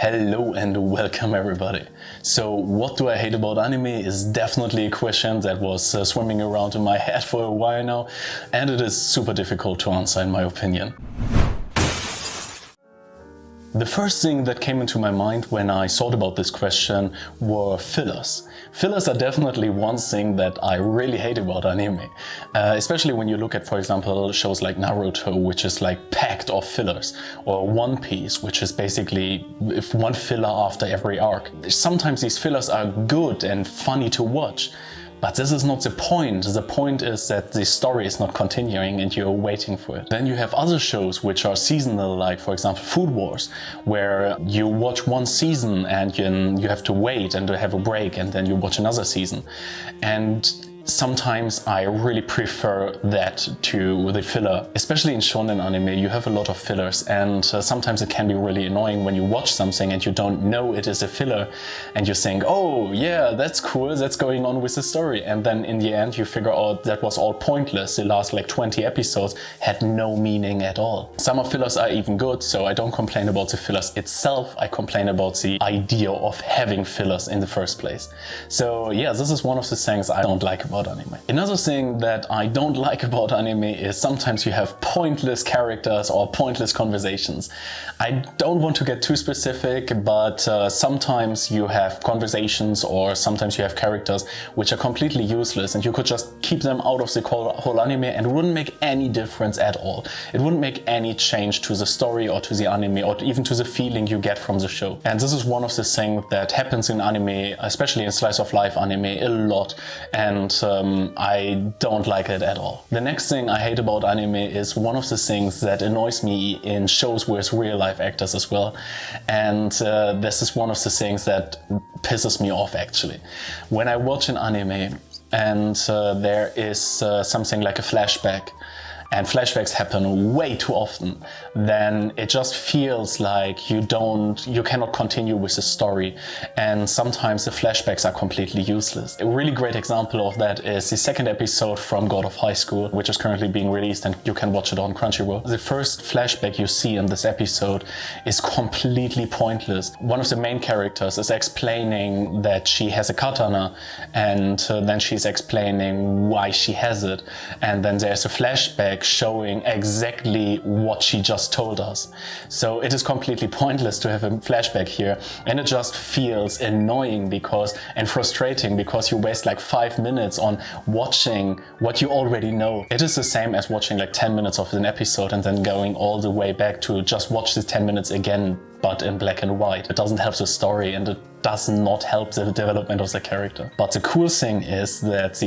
Hello and welcome everybody. So what do I hate about anime is definitely a question that was swimming around in my head for a while now, and it is super difficult to answer in my opinion. The first thing that came into my mind when I thought about this question were fillers. Fillers are definitely one thing that I really hate about anime. Especially when you look at, for example, shows like Naruto, which is like packed of fillers, or One Piece, which is basically one filler after every arc. Sometimes these fillers are good and funny to watch, but this is not the point. The point is that the story is not continuing and you're waiting for it. Then you have other shows which are seasonal, like for example Food Wars, where you watch one season and you have to wait and have a break and then you watch another season. And sometimes I really prefer that to the filler. Especially in shonen anime, you have a lot of fillers, and sometimes it can be really annoying when you watch something and you don't know it is a filler and you think, oh yeah, that's cool, that's going on with the story, and then in the end you figure out that was all pointless. The last like 20 episodes had no meaning at all. Some of fillers are even good, so I don't complain about the fillers itself, I complain about the idea of having fillers in the first place. So yeah, this is one of the things I don't like about anime. Another thing that I don't like about anime is sometimes you have pointless characters or pointless conversations. I don't want to get too specific, but sometimes you have conversations or sometimes you have characters which are completely useless and you could just keep them out of the whole anime and it wouldn't make any difference at all. It wouldn't make any change to the story or to the anime or even to the feeling you get from the show. And this is one of the things that happens in anime, especially in slice of life anime, a lot, and I don't like it at all. The next thing I hate about anime is one of the things that annoys me in shows with real life actors as well, and this is one of the things that pisses me off actually. When I watch an anime and there is something like a flashback, and flashbacks happen way too often, then it just feels like you cannot continue with the story, and sometimes the flashbacks are completely useless. A really great example of that is the second episode from God of High School, which is currently being released and you can watch it on Crunchyroll. The first flashback you see in this episode is completely pointless. One of the main characters is explaining that she has a katana, and then she's explaining why she has it, and then there's a flashback showing exactly what she just told us. So it is completely pointless to have a flashback here, and it just feels annoying and frustrating because you waste like 5 minutes on watching what you already know. It is the same as watching like 10 minutes of an episode and then going all the way back to just watch the 10 minutes again, but in black and white. It doesn't help the story and it does not help the development of the character. But the cool thing is that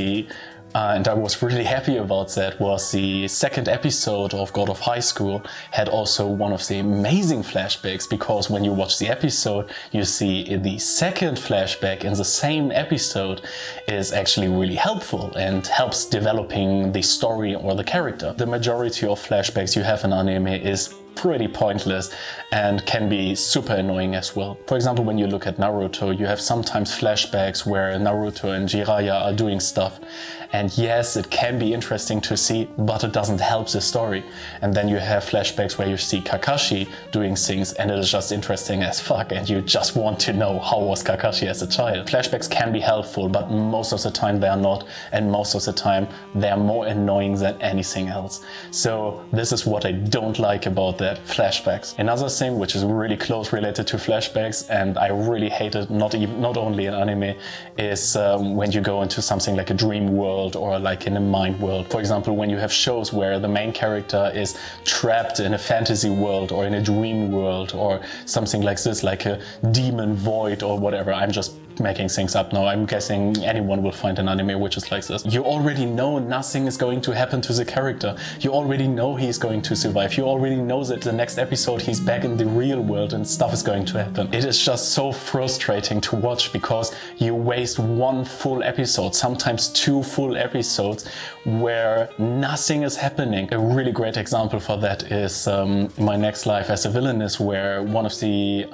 and I was really happy about that, was the second episode of God of High School had also one of the amazing flashbacks, because when you watch the episode, you see the second flashback in the same episode is actually really helpful and helps developing the story or the character. The majority of flashbacks you have in anime is pretty pointless and can be super annoying as well. For example, when you look at Naruto, you have sometimes flashbacks where Naruto and Jiraiya are doing stuff, and yes, it can be interesting to see, but it doesn't help the story. And then you have flashbacks where you see Kakashi doing things and it is just interesting as fuck and you just want to know how was Kakashi as a child. Flashbacks can be helpful, but most of the time they are not, and most of the time they are more annoying than anything else. So this is what I don't like about that, flashbacks. Another thing which is really close related to flashbacks, and I really hate it not only in anime, is when you go into something like a dream world or like in a mind world. For example, when you have shows where the main character is trapped in a fantasy world or in a dream world or something like this, like a demon void or whatever. I'm just making things up now. I'm guessing anyone will find an anime which is like this. You already know nothing is going to happen to the character. You already know he's going to survive. You already know that the next episode he's back in the real world and stuff is going to happen. It is just so frustrating to watch because you waste one full episode, sometimes 2 full episodes where nothing is happening. A really great example for that is My Next Life as a Villainess, where one of the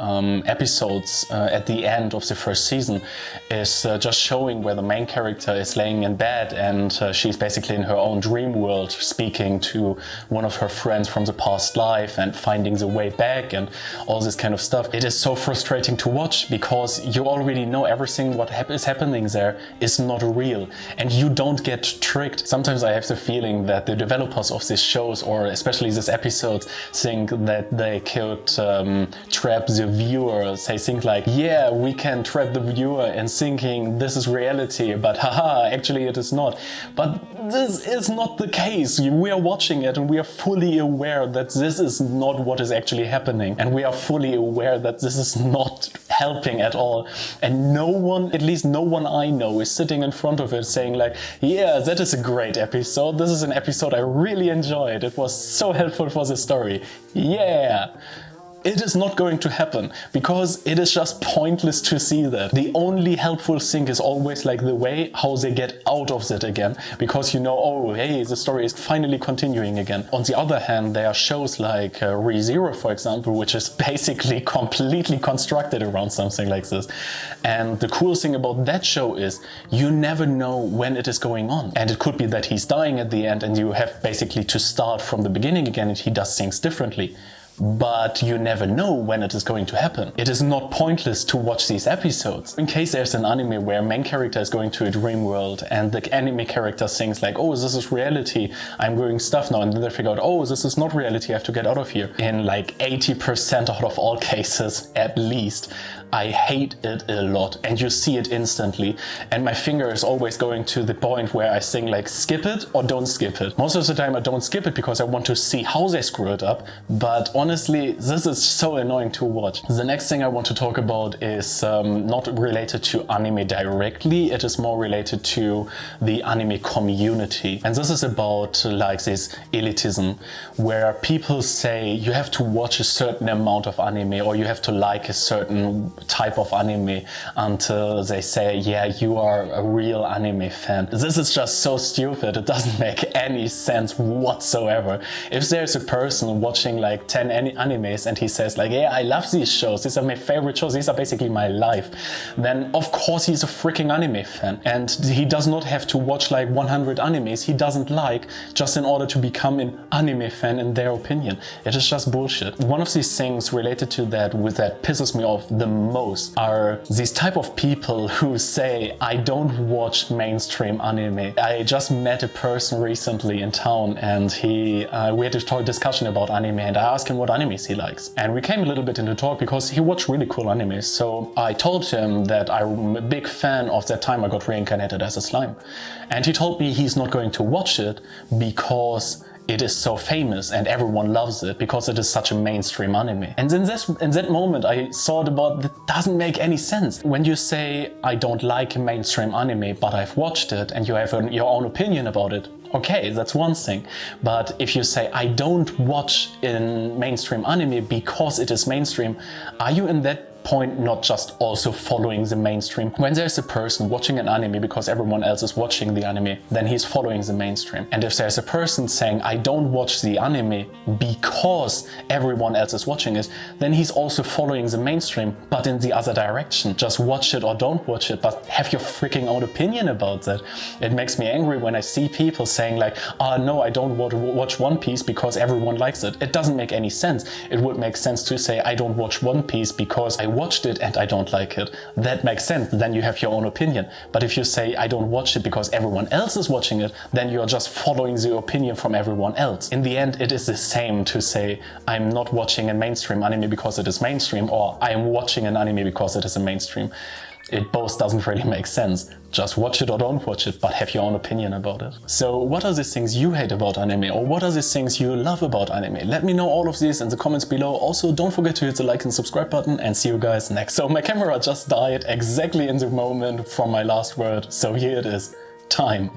episodes at the end of the first season season is just showing where the main character is laying in bed and she's basically in her own dream world speaking to one of her friends from the past life and finding the way back and all this kind of stuff. It is so frustrating to watch because you already know everything what is happening there is not real and you don't get tricked. Sometimes I have the feeling that the developers of these shows, or especially this episode, think that they could trap the viewer. They think like, yeah, we can trap the viewer in thinking this is reality, but haha, actually it is not. But this is not the case. We are watching it and we are fully aware that this is not what is actually happening, and we are fully aware that this is not helping at all, and no one, at least no one I know, is sitting in front of it saying like, yeah, that is a great episode, this is an episode I really enjoyed, it was so helpful for the story, yeah. It is not going to happen because it is just pointless to see that. The only helpful thing is always like the way how they get out of it again, because you know, oh hey, the story is finally continuing again. On the other hand, there are shows like ReZero, for example, which is basically completely constructed around something like this. And the cool thing about that show is you never know when it is going on. And it could be that he's dying at the end and you have basically to start from the beginning again and he does things differently. But you never know when it is going to happen. It is not pointless to watch these episodes. In case there's an anime where main character is going to a dream world and the anime character thinks like, oh, this is reality, I'm doing stuff now, and then they figure out, oh, this is not reality, I have to get out of here. In like 80% out of all cases, at least, I hate it a lot, and you see it instantly, and my finger is always going to the point where I think like, skip it or don't skip it. Most of the time I don't skip it because I want to see how they screw it up, but honestly, this is so annoying to watch. The next thing I want to talk about is not related to anime directly, it is more related to the anime community. And this is about like this elitism, where people say you have to watch a certain amount of anime or you have to like a certain type of anime until they say, yeah, you are a real anime fan. This is just so stupid, it doesn't make any sense whatsoever. If there's a person watching like 10 animes and he says like, yeah, I love these shows, these are my favorite shows, these are basically my life, then of course he's a freaking anime fan, and he does not have to watch like 100 animes he doesn't like just in order to become an anime fan in their opinion. It is just bullshit. One of these things related to that pisses me off the most are these type of people who say, I don't watch mainstream anime. I just met a person recently in town and we had a discussion about anime, and I asked him what animes he likes. And we came a little bit into talk because he watched really cool animes. So I told him that I'm a big fan of that time I got reincarnated as a slime. And he told me he's not going to watch it because it is so famous and everyone loves it because it is such a mainstream anime. And in that moment I thought about, that doesn't make any sense. When you say I don't like a mainstream anime but I've watched it and you have your own opinion about it, okay, that's one thing. But if you say I don't watch in mainstream anime because it is mainstream, are you in that point not just also following the mainstream? When there's a person watching an anime because everyone else is watching the anime, then he's following the mainstream. And if there's a person saying I don't watch the anime because everyone else is watching it, then he's also following the mainstream, but in the other direction. Just watch it or don't watch it, but have your freaking own opinion about that. It makes me angry when I see people saying like, oh no, I don't watch One Piece because everyone likes it. It doesn't make any sense. It would make sense to say I don't watch One Piece because I watched it and I don't like it. That makes sense, then you have your own opinion. But if you say I don't watch it because everyone else is watching it, then you're just following the opinion from everyone else. In the end, it is the same to say I'm not watching a mainstream anime because it is mainstream, or I am watching an anime because it is a mainstream. It both doesn't really make sense. Just watch it or don't watch it, but have your own opinion about it. So what are the things you hate about anime, or what are the things you love about anime? Let me know all of these in the comments below. Also, don't forget to hit the like and subscribe button, and see you guys next. So my camera just died exactly in the moment from my last word, so here it is. Time.